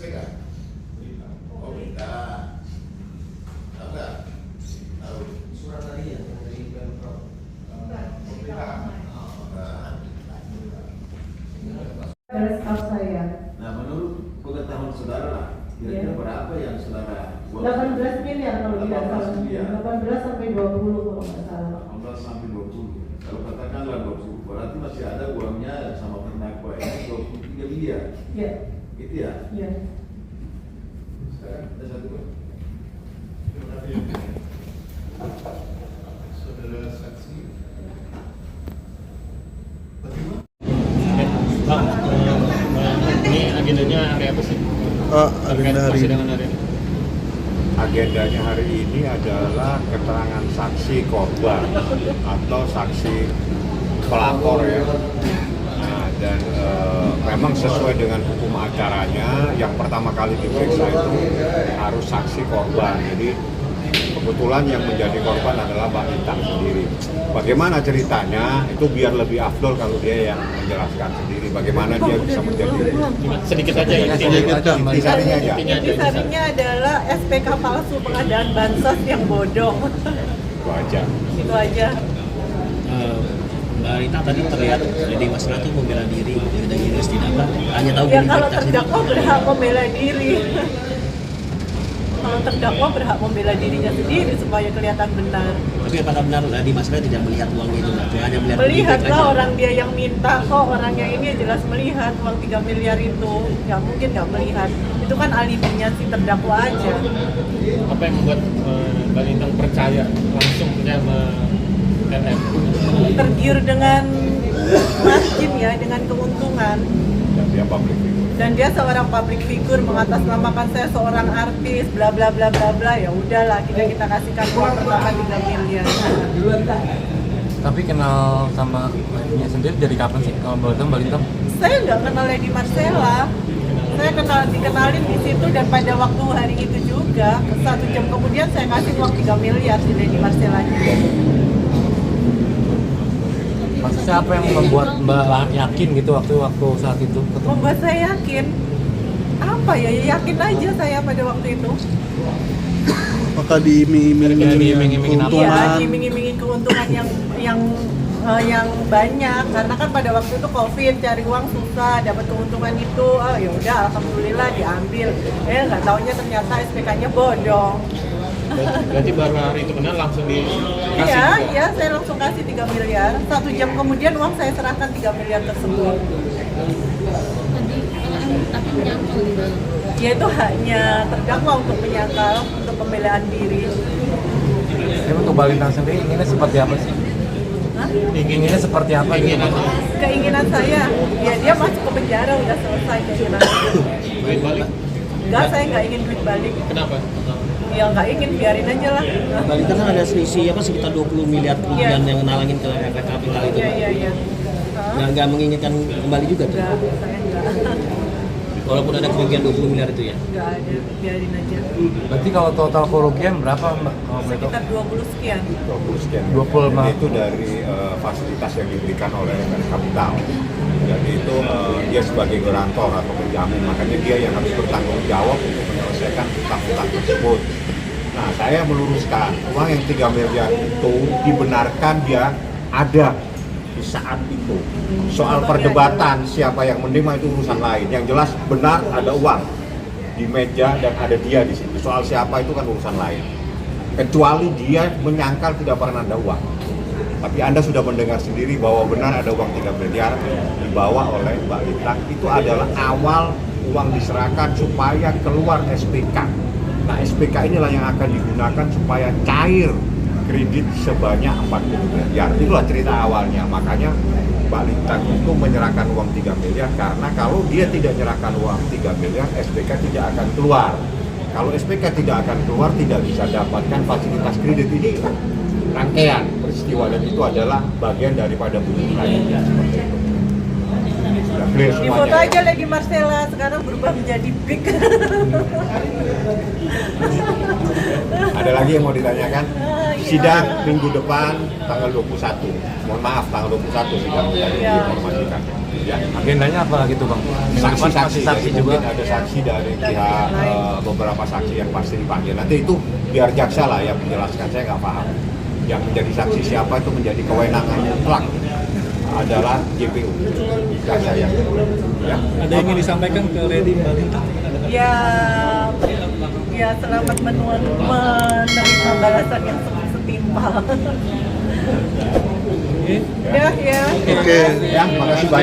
SPK? Oh, berita. Tahu nggak? Tahu. Surat tadi ya dari Pemprov. Dari staf saya. Nah, menurut pengetahuan saudara, kira-kira berapa yang saudara buat? 18 miliar kalau tidak salah. 18 miliar. 18 sampai 20 kalau nggak salah. 18 sampai 20. Kalau katakanlah 20, berarti masih ada uangnya sama terdakwa ini 23 miliar. Iya. Gitu ya? Iya. Sekarang ada satu. Saudara saksi. Bagaimana? Bang, ini agendanya hari apa sih? Agenda hari ini. Persidangan hari ini. Agendanya hari ini adalah keterangan saksi korban atau saksi pelapor ya. Nah, dan memang sesuai dengan hukum acaranya, yang pertama kali diperiksa itu harus saksi korban. Jadi kebetulan yang menjadi korban adalah Mbak Intang sendiri. Bagaimana ceritanya itu biar lebih afdol kalau dia yang menjelaskan sendiri. Bagaimana dia bisa menjadi Sedikit aja ya. intisarinya aja. Intisarinya adalah SPK palsu pengadaan bansos yang bodong. Itu aja. Itu aja. Mbak Rita tadi terlihat di masalah itu membela diri dengan Iris tidak hanya tahu Ya kalau terdakwa berhak membela diri. Kalau terdakwa berhak membela dirinya sendiri supaya kelihatan benar. Tapi apakah benar di masalah tidak melihat uang itu Mbak? Hanya melihat Melihatlah orang dia yang minta kok, orangnya ini jelas melihat uang 3 miliar itu. Ya mungkin nggak melihat. Itu kan alibinya si terdakwa aja. Apa yang membuat Mbak Intang percaya langsung punya NM? Tergiur dengan margin ya, dengan keuntungan. Dan dia public figure. Dan dia seorang public figure, mengatasnamakan saya seorang artis, bla bla bla bla bla. Ya udahlah, kita kasihkan uang pertama 3 miliar. Tapi kenal sama Lady sendiri dari kapan sih kalau boleh tahu Mbak Lita? Saya nggak kenal Lady Marcella. Saya dikenalin di situ dan pada waktu hari itu juga 1 jam kemudian saya kasih uang 3 miliar di Lady Marcellanya. Maksudnya apa yang membuat Mbak yakin gitu waktu saat itu? Membuat saya yakin. Apa ya? Yakin aja saya pada waktu itu. Apakah diiming-imingin Iya, keuntungan? diiming-imingin keuntungan yang banyak karena kan pada waktu itu COVID, cari uang susah, dapat keuntungan itu, oh ya udah alhamdulillah diambil. Nggak taunya ternyata SPK-nya bodong. Berarti baru hari itu benar langsung dikasih? Iya, saya langsung kasih 3 miliar. 1 jam kemudian uang saya serahkan 3 miliar tersebut. Tapi menyangkal di dalam. Ya itu haknya terdakwa untuk menyangkal, untuk pembelaan diri. Tapi untuk Mbak Lita sendiri inginnya seperti apa sih? Hah? Inginnya seperti apa? Keinginan saya, ya dia masuk ke penjara udah selesai keinginan. Duit balik? Enggak, saya nggak ingin duit balik. Kenapa? Ya nggak ingin, biarin aja lah. Mbak Lita kan ada selisih sekitar 20 miliar kerugian yang nalangin ke efek kapital itu. Iya. Nggak menginginkan kembali juga tuh? Enggak, saya enggak. Walaupun ada kerugian 20 miliar itu ya? Enggak ada, biarin aja. Berarti kalau total kerugian berapa Mbak? Sekitar 20 sekian. 20 sekian. 25. Jadi itu dari fasilitas yang diberikan oleh kapital. Jadi itu dia sebagai garantor atau penjamin, makanya dia yang harus bertanggung jawab untuk menyelesaikan utang-utang tersebut. Nah, saya meluruskan uang yang 3 miliar itu dibenarkan dia ada di saat itu. Soal perdebatan siapa yang menerima itu urusan lain. Yang jelas benar ada uang di meja dan ada dia di situ. Soal siapa itu kan urusan lain. Kecuali dia menyangkal tidak pernah ada uang. Tapi Anda sudah mendengar sendiri bahwa benar ada uang 3 miliar dibawa oleh Mbak Lita. Itu adalah awal uang diserahkan supaya keluar SPK. Nah, SPK inilah yang akan digunakan supaya cair kredit sebanyak 40 miliar. Itulah cerita awalnya. Makanya Mbak Lita itu menyerahkan uang 3 miliar karena kalau dia tidak menyerahkan uang 3 miliar, SPK tidak akan keluar. Kalau SPK tidak akan keluar, tidak bisa dapatkan fasilitas kredit ini. Rangkaian peristiwa dan itu adalah bagian daripada bunyi seperti itu. clear Di semuanya. foto aja Lady Marcella, sekarang berubah menjadi Big. Ada lagi yang mau ditanyakan? Iya. Sidang minggu depan tanggal 21. Mohon maaf tanggal 21 sidang tadi Iya. diinformasikan. Ya. Agendanya apa lagi tuh bang? Minggu depan Saksi-saksi, masih saksi jadi juga. mungkin ada saksi dari pihak beberapa saksi yang pasti dipanggil. Nanti itu biar jaksa lah yang menjelaskan, saya nggak paham. Yang menjadi saksi siapa itu menjadi kewenangan mutlak adalah JPU, jaksa yang ya. Ada yang ingin disampaikan ke Lady Mbak Linta? Ya selamat menerima balasan yang setimpal. Oke. Ya. Ya, makasih banyak.